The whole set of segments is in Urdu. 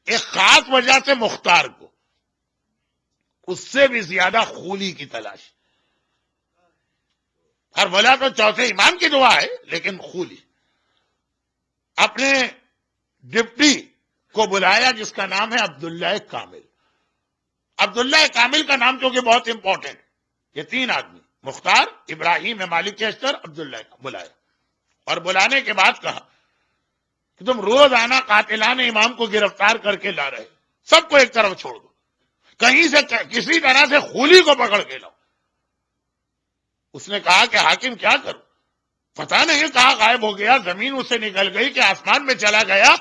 ایک خاص وجہ سے مختار کو اس سے بھی زیادہ خولی کی تلاش. اور بولا تو چوتھے امام کی دعا ہے، لیکن خولی. اپنے ڈپٹی کو بلایا جس کا نام ہے عبداللہ کامل. عبداللہ کامل کا نام کیونکہ بہت امپورٹنٹ. یہ تین آدمی مختار، ابراہیم مالک اشتر، عبداللہ کا بلایا، اور بلانے کے بعد کہا کہ تم روز آنا قاتلان امام کو گرفتار کر کے لا رہے، سب کو ایک طرف چھوڑ دو، کہیں سے کسی طرح سے خولی کو پکڑ کے لاؤ. اس نے کہا کہ حاکم کیا کروں، پتہ نہیں کہاں غائب ہو گیا، زمین اس سے نکل گئی کہ آسمان میں چلا گیا.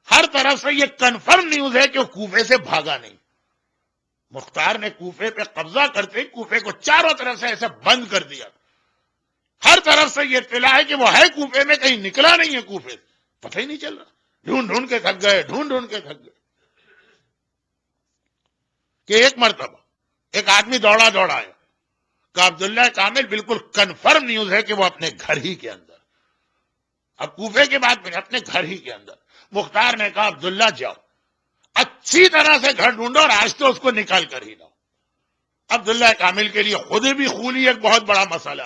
ہر طرف سے یہ کنفرم نیوز ہے کہ وہ کوفے سے بھاگا نہیں. مختار نے کوفے پہ قبضہ کرتے کوفے کو چاروں طرف سے ایسے بند کر دیا. ہر طرف سے یہ اطلاع ہے کہ وہ ہے کوفے میں، کہیں نکلا نہیں ہے کوفے سے، پتہ ہی نہیں چل رہا. ڈھونڈ ڈھونڈ کے تھک گئے، ڈھونڈ ڈھونڈ کے تھک گئے. کہ ایک مرتبہ ایک آدمی دوڑا آیا کہ عبداللہ کامل بالکل کنفرم نیوز ہے کہ وہ اپنے گھر ہی کے اندر. اب کوفے کے بعد میں اپنے گھر ہی کے اندر. مختار نے کہا عبداللہ جاؤ، اچھی طرح سے گھر ڈھونڈو اور آج تو اس کو نکال کر ہی لاؤ. عبداللہ کامل کے لیے خود بھی خولی ایک بہت بڑا مسئلہ.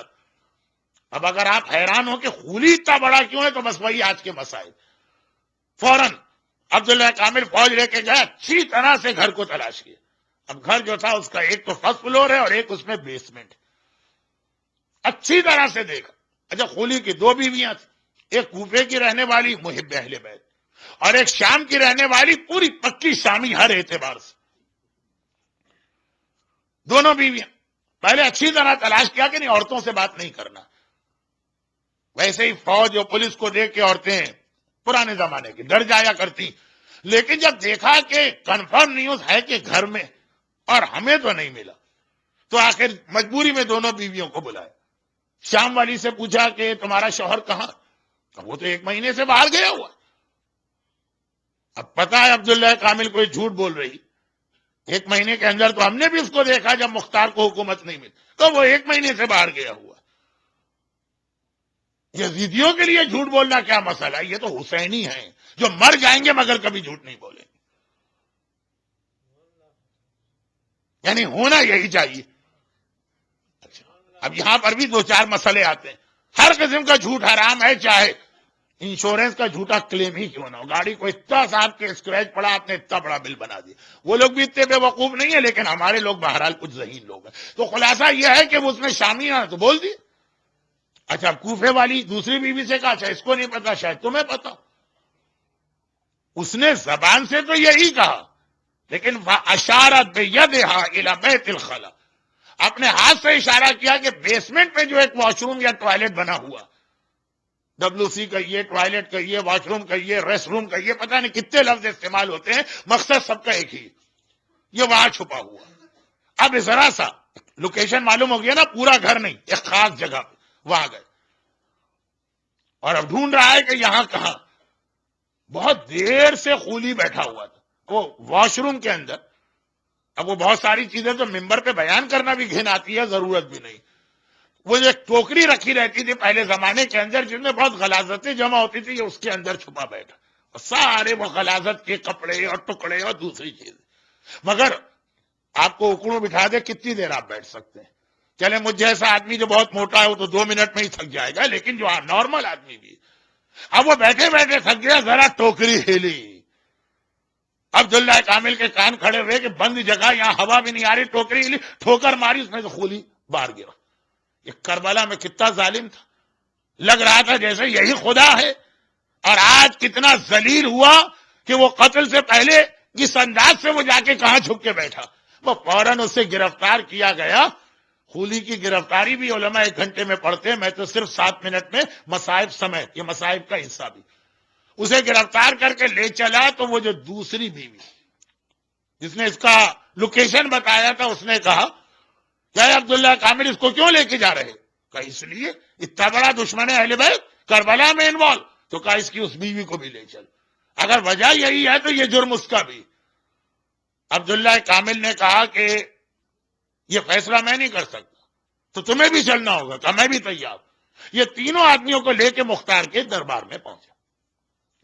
اب اگر آپ حیران ہو کہ خولی اتنا بڑا کیوں ہے، تو بس وہی آج کے مسائل. فوراً عبداللہ کامل فوج لے کے گیا، اچھی طرح سے گھر کو تلاش کیا. اب گھر جو تھا اس کا ایک تو فرسٹ فلور ہے اور ایک اس میں بیسمنٹ. اچھی طرح سے دیکھا. اچھا، خولی کی دو بیویاں تھیں، ایک کوفے کی رہنے والی محب اہل بیت اور ایک شام کی رہنے والی پوری پکی شامی ہر اعتبار سے. دونوں بیویاں. پہلے اچھی طرح تلاش کیا کہ نہیں عورتوں سے بات نہیں کرنا. ویسے ہی فوج اور پولیس کو دیکھ کے عورتیں پرانے زمانے کی ڈر جایا کرتی. لیکن جب دیکھا کہ کنفرم نیوز ہے کہ گھر میں اور ہمیں تو نہیں ملا، تو آخر مجبوری میں دونوں بیویوں کو بلایا. شام والی سے پوچھا کہ تمہارا شوہر کہاں؟ وہ تو 1 مہینے سے باہر گیا ہوا. اب پتا ہے عبداللہ کامل کوئی جھوٹ بول رہی. 1 مہینے کے اندر تو ہم نے بھی اس کو دیکھا جب مختار کو حکومت نہیں ملی، تو وہ 1 مہینے سے باہر گیا ہوا. یزیدیوں کے لیے جھوٹ بولنا کیا مسئلہ ہے؟ یہ تو حسینی ہیں جو مر جائیں گے مگر کبھی جھوٹ نہیں بولیں گے. یعنی ہونا یہی چاہیے. اچھا، اب یہاں پر بھی 2-4 مسئلے آتے ہیں. ہر قسم کا جھوٹ حرام ہے، چاہے انشورنس کا جھوٹا کلیم ہی کیوں نہ ہو. گاڑی کو اتنا صاحب کے اسکریچ پڑا، آپ نے اتنا بڑا بل بنا دیا. وہ لوگ بھی اتنے بے وقوف نہیں ہیں، لیکن ہمارے لوگ بہرحال کچھ ذہین لوگ ہیں. تو خلاصہ یہ ہے کہ وہ اس میں شامی ہے تو بول دی. اچھا، کوفے والی دوسری بیوی سے کہا اچھا اس کو نہیں پتا، شاید تمہیں پتا. اس نے زبان سے تو یہی کہا، لیکن اشارت بیدہا الی بیت الخلا، اپنے ہاتھ سے اشارہ کیا کہ بیسمنٹ میں جو ایک واش روم یا ٹوائلٹ بنا ہوا، WC کا یہ، ٹوائلٹ کا یہ، واش روم کا یہ، ریسٹ روم کا یہ، پتہ نہیں کتنے لفظ استعمال ہوتے ہیں، مقصد سب کا ایک ہی، یہ وہاں چھپا ہوا. اب ذرا سا لوکیشن معلوم ہو گیا نا، پورا گھر نہیں، ایک خاص جگہ پہ وہاں گئے اور اب ڈھونڈ رہا ہے کہ یہاں کہاں. بہت دیر سے خولی بیٹھا ہوا تھا وہ واش روم کے اندر. اب وہ بہت ساری چیزیں تو ممبر پہ بیان کرنا بھی گھن آتی ہے، ضرورت بھی نہیں. وہ جو ایک ٹوکری رکھی رہتی تھی پہلے زمانے کے اندر جس میں بہت غلاظتیں جمع ہوتی تھی، یہ اس کے اندر چھپا بیٹھا اور سارے وہ غلاظت کے کپڑے اور ٹکڑے اور دوسری چیزیں. مگر آپ کو اکڑوں بٹھا دے کتنی دیر آپ بیٹھ سکتے ہیں؟ چلے مجھ جیسا آدمی جو بہت موٹا ہے وہ تو 2 منٹ میں ہی تھک جائے گا، لیکن جو نارمل آدمی بھی. اب وہ بیٹھے بیٹھے تھک گیا، ذرا ٹوکری ہلی. عبداللہ کامل کے کان کھڑے ہوئے کہ بند جگہ، یہاں ہوا بھی نہیں آ رہی. ٹوکری ہلی، ٹھوکر ماری، اس میں سے خولی باہر گیا. یہ کربلا میں کتنا ظالم تھا. لگ رہا تھا جیسے یہی خدا ہے. اور آج کتنا ذلیل ہوا کہ وہ قتل سے پہلے جس انداز سے وہ جا کے کہاں چھپ کے بیٹھا، وہ فوراً اس سے گرفتار کیا گیا. خولی کی گرفتاری بھی علماء 1 گھنٹے میں پڑھتے ہیں، میں تو صرف 7 منٹ میں مصائب سمیت، یہ مصائب کا حصہ بھی. اسے گرفتار کر کے لے چلا تو وہ جو دوسری بیوی جس نے اس کا لوکیشن بتایا تھا، اس نے کہا کیا عبداللہ کامل اس کو کیوں لے کے جا رہے؟ کہا اس لیے اتنا بڑا دشمن ہے اہل بیت، کربلا میں انوالو، تو کہا اس کی اس بیوی کو بھی لے چل. اگر وجہ یہی ہے تو یہ جرم اس کا بھی. عبداللہ کامل نے کہا کہ یہ فیصلہ میں نہیں کر سکتا، تو تمہیں بھی چلنا ہوگا. کہا میں بھی تیار. یہ تینوں آدمیوں کو لے کے مختار کے دربار میں پہنچا.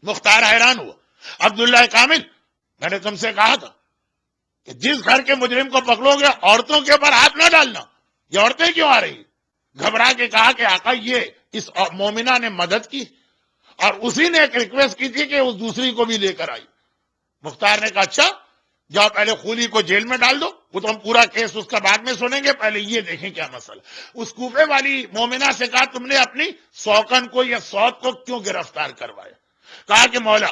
مختار حیران ہوا. عبداللہ کامل میں نے تم سے کہا تھا کہ جس گھر کے مجرم کو پکڑو گے عورتوں کے اوپر ہاتھ نہ ڈالنا. یہ عورتیں کیوں آ رہی؟ گھبرا کے کہا کہ آقا یہ اس مومنہ نے مدد کی اور اسی نے ایک ریکویسٹ کی تھی کہ اس دوسری کو بھی لے کر آئی. مختار نے کہا اچھا جاؤ پہلے خولی کو جیل میں ڈال دو, وہ تو ہم پورا کیس اس کا بعد میں سنیں گے, پہلے یہ دیکھیں کیا مسئلہ. اس کوفے والی مومنہ سے کہا تم نے اپنی سوکن کو یا سوت کو کیوں گرفتار کروایا؟ کہا کہ مولا,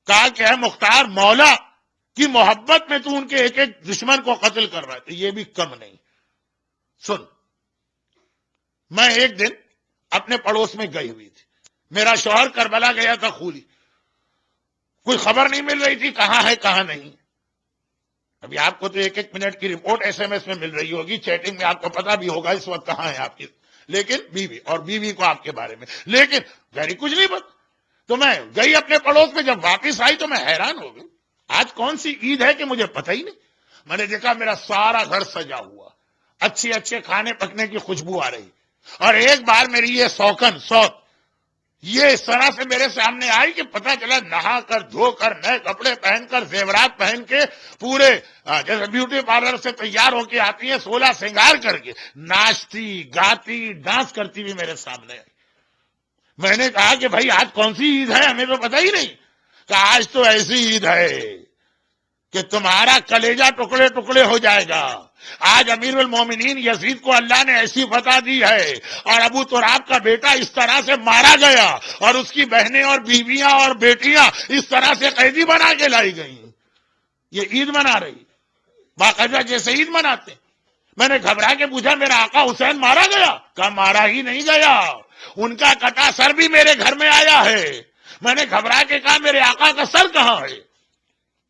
کہا کہ ہے مختار مولا کی محبت میں تو ان کے ایک ایک دشمن کو قتل کر رہا ہے, تو یہ بھی کم نہیں. سن, میں ایک دن اپنے پڑوس میں گئی ہوئی تھی, میرا شوہر کربلا گیا تھا خولی, کوئی خبر نہیں مل رہی تھی کہاں ہے کہاں نہیں. ابھی آپ کو تو ایک ایک منٹ کی رپورٹ ایس ایم ایس میں مل رہی ہوگی, چیٹنگ میں آپ کو پتا بھی ہوگا اس وقت کہاں ہے آپ کی, لیکن بیوی اور بیوی کو آپ کے بارے میں, لیکن گھر کچھ نہیں بت. تو میں گئی اپنے پڑوس میں, جب واپس آئی تو میں حیران ہو گئی, آج کون سی عید ہے کہ مجھے پتہ ہی نہیں. میں نے دیکھا میرا سارا گھر سجا ہوا, اچھے اچھے کھانے پکنے کی خوشبو آ رہی, اور ایک بار میری یہ سوکن سوت یہ اس طرح سے میرے سامنے آئی کہ پتہ چلا نہا کر دھو کر نئے کپڑے پہن کر زیورات پہن کے پورے جیسے بیوٹی پارلر سے تیار ہو کے آتی ہیں, 16 سنگار کر کے ناچتی گاتی ڈانس کرتی ہوئی میرے سامنے آئی. میں نے کہا کہ بھائی آج کون سی عید ہے, ہمیں تو پتہ ہی نہیں. کہ آج تو ایسی عید ہے کہ تمہارا کلیجہ ٹکڑے ٹکڑے ہو جائے گا. آج امیر المومنین یزید کو اللہ نے ایسی فتح دی ہے, اور ابو تراب کا بیٹا اس طرح سے مارا گیا, اور اس کی بہنیں اور بیویاں اور بیٹیاں اس طرح سے قیدی بنا کے لائی گئی. یہ عید منا رہی باقاعدہ جیسے عید مناتے. میں نے گھبرا کے پوچھا میرا آقا حسین مارا گیا؟ کہا مارا ہی نہیں گیا, ان کا کٹا سر بھی میرے گھر میں آیا ہے. میں نے گھبرا کے کہا میرے آقا کا سر کہاں ہے؟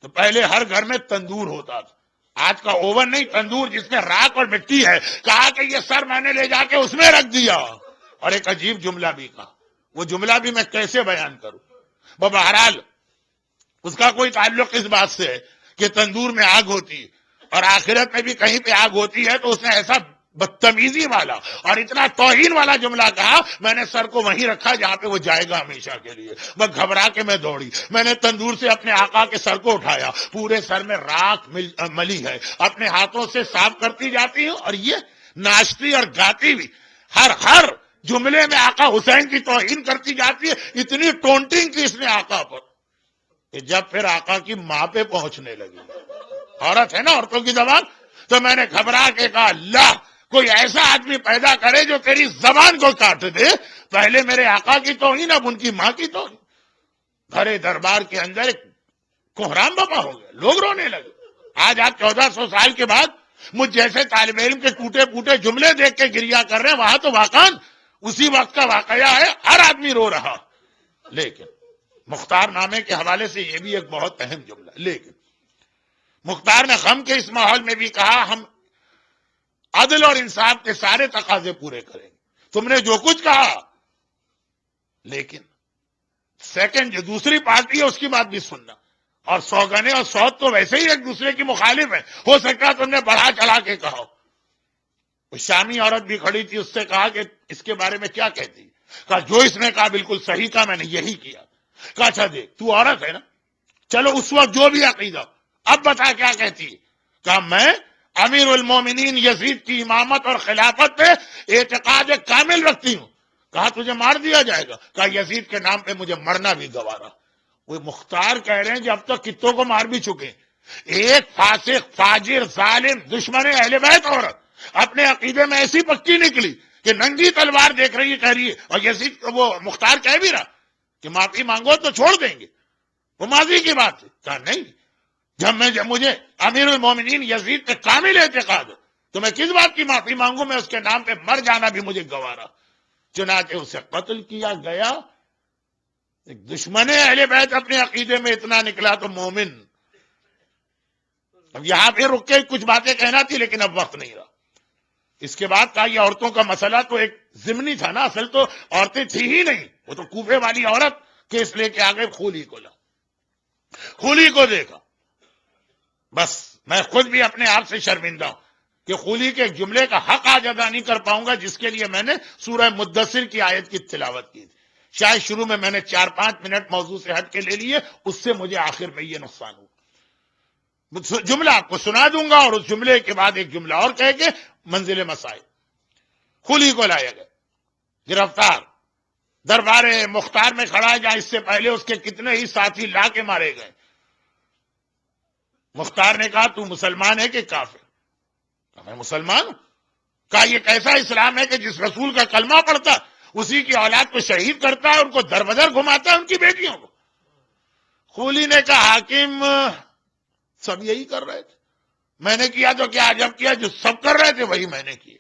تو پہلے ہر گھر میں تندور ہوتا تھا, آج کا اوون نہیں, تندور جس میں راکھ اور مٹی ہے. کہا کہ یہ سر میں نے لے جا کے اس میں رکھ دیا. اور ایک عجیب جملہ بھی کہا, وہ جملہ بھی میں کیسے بیان کروں. بہرحال اس کا کوئی تعلق اس بات سے ہے کہ تندور میں آگ ہوتی اور آخرت میں بھی کہیں پہ آگ ہوتی ہے, تو اس نے ایسا بدتمیزی والا اور اتنا توہین والا جملہ کہا. میں نے سر کو وہیں رکھا جہاں پہ وہ جائے گا ہمیشہ کے لیے. میں گھبرا کے میں دوڑی, میں نے تندور سے اپنے آقا کے سر کو اٹھایا, پورے سر میں راکھ ملی ہے, اپنے ہاتھوں سے صاف کرتی جاتی ہوں, اور یہ ناچتی اور گاتی بھی ہر جملے میں آقا حسین کی توہین کرتی جاتی ہے. اتنی ٹونٹنگ کی اس نے آقا پر کہ جب پھر آقا کی ماں پہ پہنچنے لگی, عورت ہے نا عورتوں کی زبان, تو میں نے گھبرا کے کہا اللہ کوئی ایسا آدمی پیدا کرے جو تیری زبان کو کاٹ دے. پہلے میرے آقا کی توہین, اب ان کی ماں کی توہین. بھرے دربار کے اندر ایک کوہرام بپا ہو گیا, لوگ رونے لگے. آج آپ 1400 سال کے بعد مجھ جیسے طالب علم کے ٹوٹے پوٹے جملے دیکھ کے گریا کر رہے ہیں, وہاں تو واقعاً اسی وقت کا واقعہ ہے, ہر آدمی رو رہا. لیکن مختار نامے کے حوالے سے یہ بھی ایک بہت اہم جملہ. لیکن مختار نے غم کے اس ماحول میں بھی کہا ہم عدل اور انصاف کے سارے تقاضے پورے کریں گے, تم نے جو کچھ کہا. لیکن سیکنڈ جو دوسری پارٹی ہے اس کی بات بھی سننا, اور سوگنے اور سوت تو ویسے ہی ایک دوسرے کی مخالف ہے, ہو سکتا تم نے بڑھا چلا کے کہا. وہ شامی عورت بھی کھڑی تھی, اس سے کہا کہ اس کے بارے میں کیا کہتی؟ کہا جو اس نے کہا بالکل صحیح کہا, میں نے یہی کیا. کہا اچھا دیکھ تو عورت ہے نا, چلو اس وقت جو بھی عقیدہ, اب بتا کیا کہتی ہے. کہا میں امیر المومنین یزید کی امامت اور خلافت پہ اعتقاد کامل رکھتی ہوں. کہا تجھے مار دیا جائے گا؟ کہا یزید کے نام پہ مجھے مرنا بھی گوارا. وہ مختار کہہ رہے ہیں کہ اب تک کتوں کو مار بھی چکے. ایک فاسق فاجر ظالم دشمن اہل بیت عورت اپنے عقیدے میں ایسی پکی نکلی کہ ننگی تلوار دیکھ رہی ہے, کہہ رہی ہے, اور یزید وہ مختار کہہ بھی رہا کہ معافی مانگو تو چھوڑ دیں گے, وہ ماضی کی بات ہے. کہا نہیں, جب مجھے امیر المومنین یزید پہ کامل اعتقاد ہے تو میں کس بات کی معافی مانگوں, میں اس کے نام پہ مر جانا بھی مجھے گوارا. چنانچہ اسے قتل کیا گیا. ایک دشمن اہل بیت اپنے عقیدے میں اتنا نکلا تو مومن. اب یہاں پہ رک کے کچھ باتیں کہنا تھی لیکن اب وقت نہیں رہا. اس کے بعد کہا یہ عورتوں کا مسئلہ تو ایک ضمنی تھا نا, اصل تو عورتیں تھی ہی نہیں, وہ تو کوفے والی عورت کیس لے کے آ گئے. خولی کو لا, خولی کو دیکھا. بس میں خود بھی اپنے آپ سے شرمندہ ہوں کہ خولی کے ایک جملے کا حق آج ادا نہیں کر پاؤں گا جس کے لیے میں نے سورہ مدثر کی آیت کی تلاوت کی تھی. شاید شروع میں نے 4-5 منٹ موضوع سے ہٹ کے لے لیے، اس سے مجھے آخر میں یہ نقصان ہوا۔ جملہ آپ کو سنا دوں گا اور اس جملے کے بعد ایک جملہ اور کہہ کے منزل مسائل۔ خولی کو لایا گیا، گرفتار، دربار مختار میں کھڑا ہے، جہاں اس سے پہلے اس کے کتنے ہی ساتھی لا کے مارے گئے۔ مختار نے کہا تو مسلمان ہے کہ کافر؟ کہا میں مسلمان ہوں۔ کہا یہ کیسا اسلام ہے کہ جس رسول کا کلمہ پڑھتا اسی کی اولاد کو شہید کرتا ہے، ان کو در بدر گھماتا ہے، ان کی بیٹیوں کو۔ خولی نے کہا حاکم سب یہی کر رہے تھے، میں نے کیا تو کیا عجب کیا، جو سب کر رہے تھے وہی میں نے کیا۔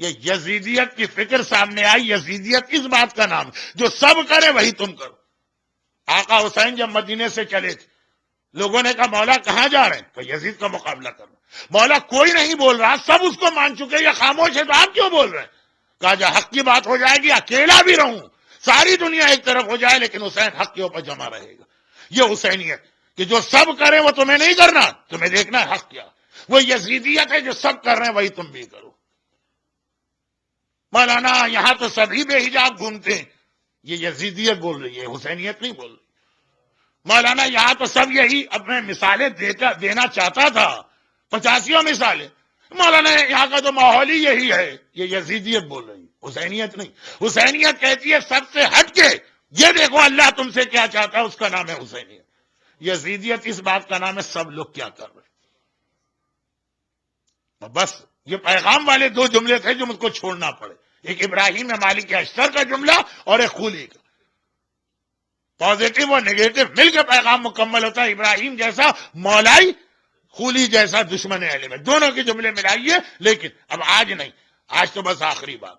یہ یزیدیت کی فکر سامنے آئی۔ یزیدیت کس بات کا نام ہے؟ جو سب کرے وہی تم کرو۔ آقا حسین جب مدینے سے چلے تھے، لوگوں نے کہا مولا کہاں جا رہے ہیں؟ تو یزید کا مقابلہ کرنا۔ مولا کوئی نہیں بول رہا، سب اس کو مان چکے، یا خاموش ہے تو آپ کیوں بول رہے ہیں؟ کہا جب حق کی بات ہو جائے گی اکیلا بھی رہوں، ساری دنیا ایک طرف ہو جائے، لیکن حسین حق کے اوپر جمع رہے گا۔ یہ حسینیت کہ جو سب کریں وہ تمہیں نہیں کرنا، تمہیں دیکھنا ہے حق کیا۔ وہ یزیدیت ہے جو سب کر رہے ہیں وہی تم بھی کرو۔ مولانا یہاں تو سبھی بے حجاب گھومتے ہیں، یہ یزیدیت بول رہی ہے، حسینیت نہیں بول رہی۔ مولانا یہاں تو سب یہی اپنے مثالیں دینا چاہتا تھا، 85 مثالیں۔ مولانا یہاں کا تو ماحول ہی یہی ہے، یہ یزیدیت بول رہی ہے، حسینیت نہیں۔ حسینیت کہتی ہے سب سے ہٹ کے یہ دیکھو اللہ تم سے کیا چاہتا ہے، اس کا نام ہے حسینیت۔ یزیدیت اس بات کا نام ہے سب لوگ کیا کر رہے ہیں۔ بس یہ پیغام والے 2 جملے تھے جو مجھ کو چھوڑنا پڑے، ایک ابراہیم مالک اشتر کا جملہ اور ایک خولی کا۔ پازیٹو اور نیگیٹو مل کے پیغام مکمل ہوتا ہے، ابراہیم جیسا مولائی، خولی جیسا دشمن اہل بیت، دونوں کے جملے ملائیے۔ لیکن اب آج نہیں، آج تو بس آخری بات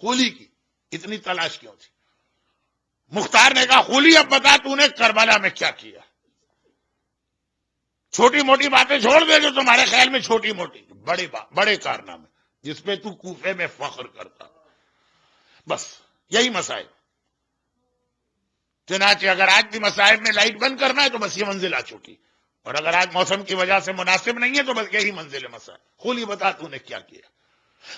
خولی کی اتنی تلاش کیوں تھی؟ مختار نے کہا خولی اب بتا تو نے کربلا میں کیا کیا؟ چھوٹی موٹی باتیں چھوڑ دے جو تمہارے خیال میں چھوٹی موٹی، بڑے کارنامے جس پہ تو کوفے میں فخر کرتا۔ بس یہی مسائل۔ چنانچہ اگر آج بھی مسائل میں لائٹ بند کرنا ہے تو بس یہ منزل آ چکی، اور اگر آج موسم کی وجہ سے مناسب نہیں ہے تو بس یہی منزل مسائل۔ خولی بتا تو نے کیا کیا؟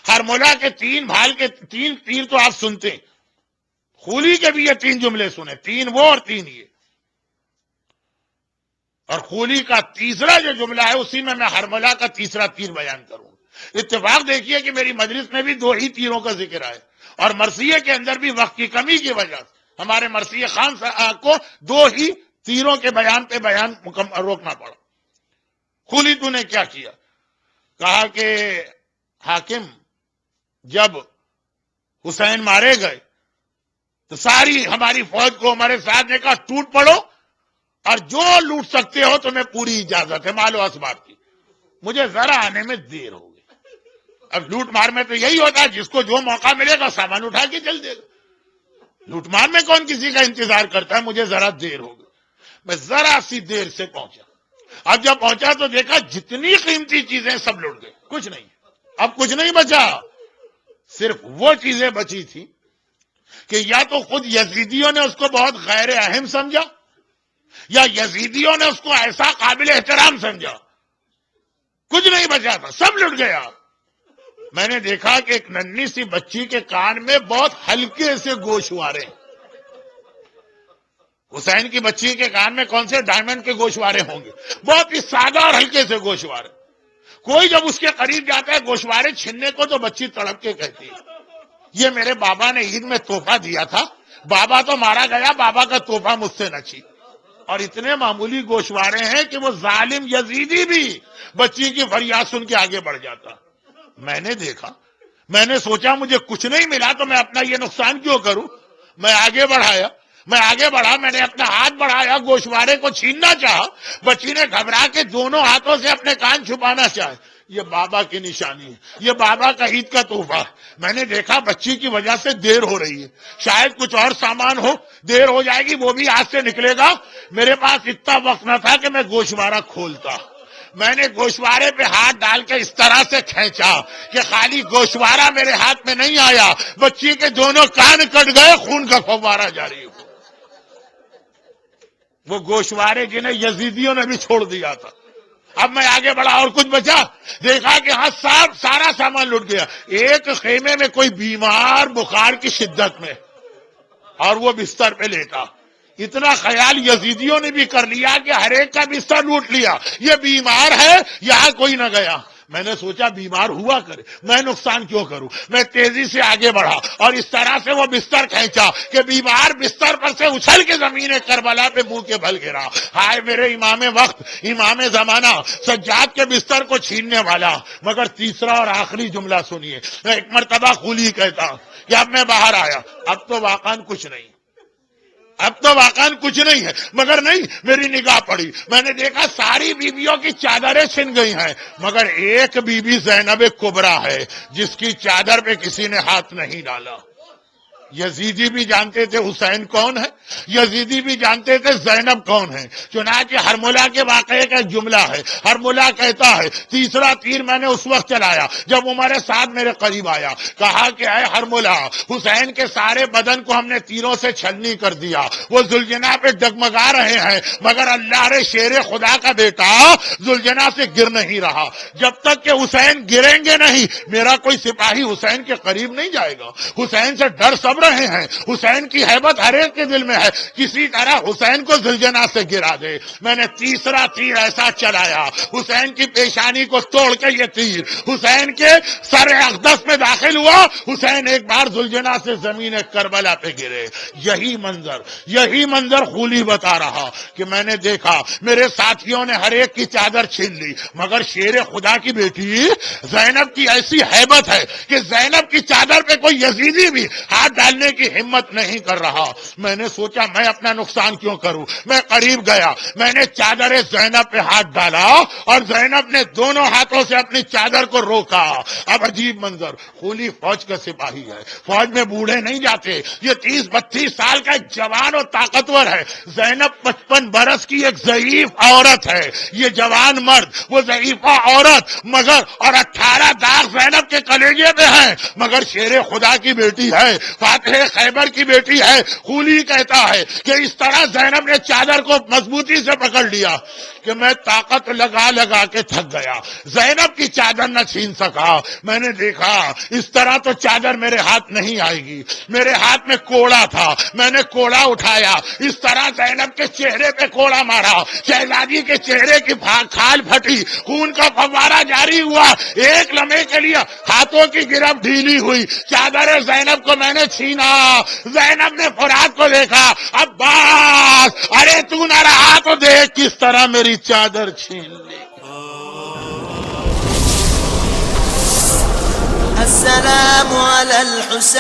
ہر مولا کے 3 بھال کے 3 تیر تو آپ سنتے ہیں، خولی کے بھی یہ 3 جملے سنے، 3 وہ اور 3 یہ۔ اور خولی کا تیسرا جو جملہ ہے اسی میں ہرملا کا تیسرا تیر بیان کروں۔ اتفاق دیکھیے کہ میری مجلس میں بھی 2 ہی تیروں کا ذکر ہے، اور مرثیے کے اندر بھی وقت کی کمی کی وجہ سے ہمارے مرثیے خان صاحب کو 2 ہی تیروں کے بیان پہ بیان روکنا پڑا۔ خولی تو نے کیا کیا؟ کہا کہ حاکم جب حسین مارے گئے تو ساری ہماری فوج کو ہمارے ساتھ نے کہا ٹوٹ پڑو اور جو لوٹ سکتے ہو تمہیں پوری اجازت ہے مال و اسباب کی۔ مجھے ذرا آنے میں دیر ہو گئی۔ اب لوٹ مار میں تو یہی ہوتا ہے جس کو جو موقع ملے گا سامان اٹھا کے چل دے گا، لوٹ مار میں کون کسی کا انتظار کرتا ہے؟ مجھے ذرا دیر ہو گئی، میں ذرا سی دیر سے پہنچا۔ اب جب پہنچا تو دیکھا جتنی قیمتی چیزیں سب لوٹ گئے، کچھ نہیں، اب کچھ نہیں بچا، صرف وہ چیزیں بچی تھی کہ یا تو خود یزیدیوں نے اس کو بہت غیر اہم سمجھا یا یزیدیوں نے اس کو ایسا قابل احترام سمجھا، کچھ نہیں بچا تھا، سب لٹ گیا۔ میں نے دیکھا کہ ایک ننھی سی بچی کے کان میں بہت ہلکے سے گوشوارے، حسین کی بچی کے کان میں کون سے ڈائمنڈ کے گوشوارے ہوں گے، بہت ہی سادہ اور ہلکے سے گوشوارے۔ کوئی جب اس کے قریب جاتا ہے گوشوارے چھننے کو تو بچی تڑپ کے کہتی ہے یہ میرے بابا نے عید میں تحفہ دیا تھا، بابا تو مارا گیا، بابا کا تحفہ مجھ سے نہ چھین۔ اور اتنے معمولی گوشوارے ہیں کہ وہ ظالم یزیدی بھی بچی کی فریاد سن کے آگے بڑھ جاتا۔ میں نے دیکھا، میں نے سوچا مجھے کچھ نہیں ملا تو میں اپنا یہ نقصان کیوں کروں، میں آگے بڑھا، میں نے اپنا ہاتھ بڑھایا، گوشوارے کو چھیننا چاہا، بچی نے گھبرا کے دونوں ہاتھوں سے اپنے کان چھپانا چاہے۔ یہ بابا کی نشانی ہے، یہ بابا کا عید کا تحفہ۔ میں نے دیکھا بچی کی وجہ سے دیر ہو رہی ہے، شاید کچھ اور سامان ہو، دیر ہو جائے گی، وہ بھی ہاتھ سے نکلے گا۔ میرے پاس اتنا وقت نہ تھا کہ میں گوشوارہ کھولتا، میں نے گوشوارے پہ ہاتھ ڈال کے اس طرح سے کھینچا کہ خالی گوشوارہ میرے ہاتھ میں نہیں آیا، بچی کے دونوں کان کٹ گئے، خون کا فوارہ جاری ہو۔ وہ گوشوارے جنہیں یزیدیوں نے بھی چھوڑ دیا تھا۔ اب میں آگے بڑھا اور کچھ بچا، دیکھا کہ ہاں سارا سامان لٹ گیا۔ ایک خیمے میں کوئی بیمار بخار کی شدت میں، اور وہ بستر پہ لیٹا. اتنا خیال یزیدیوں نے بھی کر لیا کہ ہر ایک کا بستر لوٹ لیا. یہ بیمار ہے, یہاں کوئی نہ گیا. میں نے سوچا بیمار ہوا کرے, میں نقصان کیوں کروں. میں تیزی سے آگے بڑھا اور اس طرح سے وہ بستر کھینچا کہ بیمار بستر پر سے اچھل کے زمین کربلا پہ منہ کے بل گرا. ہائے میرے امام وقت, امام زمانہ, سجاد کے بستر کو چھیننے والا. مگر تیسرا اور آخری جملہ سنیے. میں ایک مرتبہ خولی کہتا کہ اب میں باہر آیا, اب تو واقعاً کچھ نہیں, اب تو واقعاً کچھ نہیں ہے. مگر نہیں, میری نگاہ پڑی, میں نے دیکھا ساری بیویوں کی چادریں چھن گئی ہیں, مگر ایک بیوی زینب کبریٰ ہے جس کی چادر پہ کسی نے ہاتھ نہیں ڈالا. یزیدی بھی جانتے تھے حسین کون ہے, یزیدی بھی جانتے تھے زینب کون ہے. چنانچہ ہرملہ کے واقعے کا ایک جملہ ہے. ہرملہ کہتا ہے تیسرا تیر میں نے اس وقت چلایا جب عمر سعد میرے قریب آیا, کہا کہ اے ہرملہ, حسین کے سارے بدن کو ہم نے تیروں سے چھلنی کر دیا, وہ ذوالجناح پہ ڈگمگا رہے ہیں, مگر اللہ رے شیر خدا کا بیٹا ذوالجناح سے گر نہیں رہا. جب تک کہ حسین گریں گے نہیں, میرا کوئی سپاہی حسین کے قریب نہیں جائے گا. حسین سے ڈر سب رہے ہیں, حسین کی ہیبت ہر ایک کے دل میں ہے, کسی طرح حسین کو ذوالجناح سے گرا دے. میں نے تیسرا تیر ایسا چلایا, حسین کی پیشانی کو توڑ کے یہ تیر حسین کے سر اقدس میں داخل ہوا. حسین ایک بار ذوالجناح سے زمین کربلا پہ گرے. یہی منظر خولی بتا رہا کہ میں نے دیکھا میرے ساتھیوں نے ہر ایک کی چادر چھین لی, مگر شیر خدا کی بیٹی زینب کی ایسی ہیبت ہے کہ زینب کی چادر پہ کوئی یزیدی بھی ہاتھ ڈالنے کی ہمت نہیں کر رہا. میں نے سوچا میں اپنا نقصان کیوں کروں. میں قریب گیا, میں نے چادر زینب پہ ہاتھ ڈالا اور زینب نے دونوں ہاتھوں سے اپنی چادر کو روکا. اب عجیب منظر, خولی فوج کا سپاہی ہے, فوج میں بوڑھے نہیں جاتے, یہ 30-32 سال کا ایک جوان اور طاقتور ہے. زینب 55 برس کی ایک ضعیف عورت ہے. یہ جوان مرد, وہ ضعیفہ عورت, مگر اور 18 داغ زینب کے کلیجے پہ ہیں, مگر شیر خدا کی بیٹی ہے, فاتح خیبر کی بیٹی ہے. خولی کہتا ہے کہ اس طرح زینب نے چادر کو مضبوطی سے پکڑ لیا کہ میں طاقت لگا لگا کے تھک گیا. زینب کی چادر نہ چھین سکا. میں نے دیکھا اس طرح تو چادر میرے ہاتھ نہیں آئے گی. میرے ہاتھ میں کوڑا تھا, میں نے کوڑا اٹھایا, اس طرح زینب کے چہرے پہ کوڑا مارا. شہزادی کے چہرے کی کھال پھٹی, خون کا فوارہ جاری ہوا. ایک لمحے کے لیے ہاتھوں کی گرفت ڈھیلی ہوئی. چادر زینب کو میں نے چھینا. زینب نے فرات کو دیکھا, عباس ارے تو نہ رہا تو دیکھ کس طرح میری چادر چھین لی. السلام علی الحسین